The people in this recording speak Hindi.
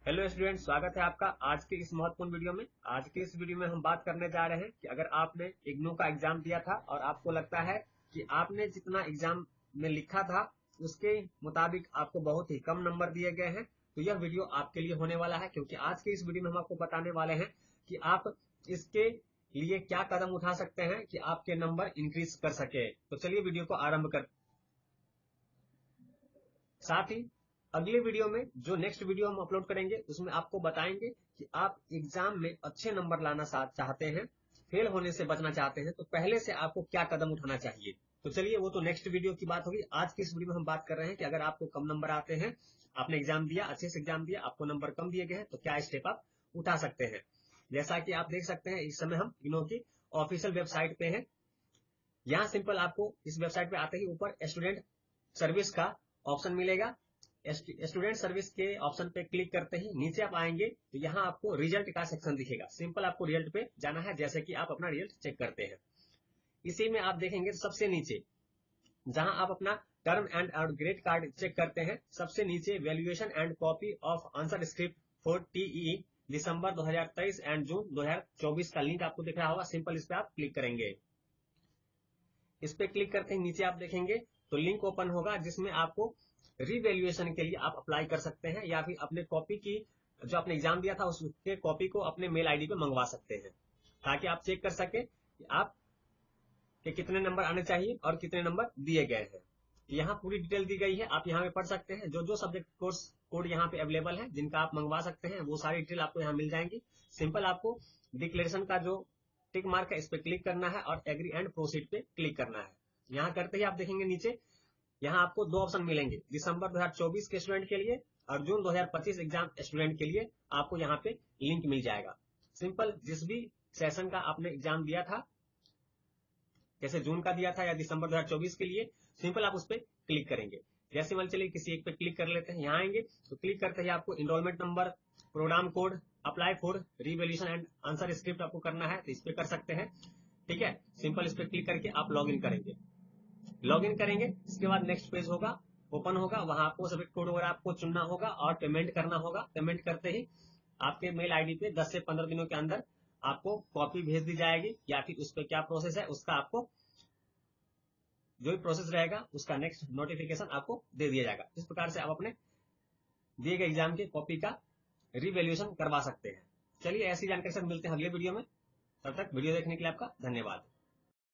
हेलो स्टूडेंट, स्वागत है आपका आज के इस महत्वपूर्ण वीडियो में। आज के इस वीडियो में हम बात करने जा रहे हैं कि अगर आपने इग्नू का एग्जाम दिया था और आपको लगता है कि आपने जितना एग्जाम में लिखा था उसके मुताबिक आपको बहुत ही कम नंबर दिए गए हैं, तो यह वीडियो आपके लिए होने वाला है। क्योंकि आज के इस वीडियो में हम आपको बताने वाले हैं कि आप इसके लिए क्या कदम उठा सकते हैं कि आपके नंबर इंक्रीज कर सके। तो चलिए वीडियो को आरंभ कर। साथ ही अगले वीडियो में जो नेक्स्ट वीडियो हम अपलोड करेंगे उसमें आपको बताएंगे कि आप एग्जाम में अच्छे नंबर लाना चाहते हैं, फेल होने से बचना चाहते हैं, तो पहले से आपको क्या कदम उठाना चाहिए। तो चलिए वो तो नेक्स्ट वीडियो की बात होगी। आज की इस वीडियो में हम बात कर रहे हैं कि अगर आपको कम नंबर आते हैं, आपने एग्जाम दिया, अच्छे से एग्जाम दिया, आपको नंबर कम दिए गए हैं, तो क्या स्टेप आप उठा सकते हैं। जैसा कि आप देख सकते हैं इस समय हम इग्नू की ऑफिशियल वेबसाइट पे हैं। यहाँ सिंपल आपको इस वेबसाइट पे आते ही ऊपर स्टूडेंट सर्विस का ऑप्शन मिलेगा। स्टूडेंट सर्विस के ऑप्शन पे क्लिक करते ही नीचे आप आएंगे तो यहाँ आपको रिजल्ट का सेक्शन दिखेगा। सिंपल आपको रिजल्ट पे जाना है, जैसे कि आप अपना रिजल्ट चेक करते हैं। इसी में आप देखेंगे तो सबसे नीचे जहां आप अपना term and grade card check करते हैं, सबसे नीचे valuation and copy of answer script for TEE December 2023 and June 2024 का लिंक आपको दिख रहा होगा। सिंपल इस पे आप क्लिक करेंगे। इस पे क्लिक करते ही नीचे आप देखेंगे तो लिंक ओपन होगा जिसमें आपको रिवैल्यूएशन के लिए आप अप्लाई कर सकते हैं, या फिर अपने कॉपी की जो आपने एग्जाम दिया था उसके कॉपी को अपने मेल आईडी पे मंगवा सकते हैं, ताकि आप चेक कर सके कि आप के कितने नंबर आने चाहिए और कितने नंबर दिए गए हैं। यहाँ पूरी डिटेल दी गई है, आप यहाँ पे पढ़ सकते हैं। जो जो सब्जेक्ट कोर्स कोड यहाँ पे अवेलेबल है जिनका आप मंगवा सकते हैं, वो सारी डिटेल आपको यहाँ मिल जाएंगी। सिंपल आपको डिक्लेरेशन का जो टिक मार्क है इस पे क्लिक करना है और एग्री एंड प्रोसीड पे क्लिक करना है। यहाँ करते ही आप देखेंगे नीचे यहाँ आपको दो ऑप्शन मिलेंगे, दिसंबर 2024 के स्टूडेंट के लिए और जून 2025 एग्जाम स्टूडेंट के लिए आपको यहाँ पे लिंक मिल जाएगा। सिंपल जिस भी सेशन का आपने एग्जाम दिया था, जैसे जून का दिया था या दिसंबर 2024 के लिए, सिंपल आप उस पर क्लिक करेंगे। जैसे मान चलिए किसी एक पे क्लिक कर लेते हैं, यहाँ आएंगे तो क्लिक करते ही आपको enrolment number, programme code, apply for revaluation and answer script आपको करना है, तो इस पे कर सकते हैं। ठीक है, सिंपल इस पे क्लिक करके आप लॉग इन करेंगे। लॉग इन करेंगे, इसके बाद नेक्स्ट पेज होगा, ओपन होगा। वहां आपको सब्जेक्ट कोड वगैरह आपको चुनना होगा और पेमेंट करना होगा। पेमेंट करते ही आपके मेल आईडी पे 10 से 15 दिनों के अंदर आपको कॉपी भेज दी जाएगी, या फिर उस पर क्या प्रोसेस है उसका आपको जो भी प्रोसेस रहेगा उसका नेक्स्ट नोटिफिकेशन आपको दे दिया जाएगा। इस प्रकार से आप अपने दिए गए एग्जाम की कॉपी का रिवैल्यूएशन करवा सकते हैं। चलिए ऐसी जानकारी से मिलते हैं अगले वीडियो में। तब तक वीडियो देखने के लिए आपका धन्यवाद।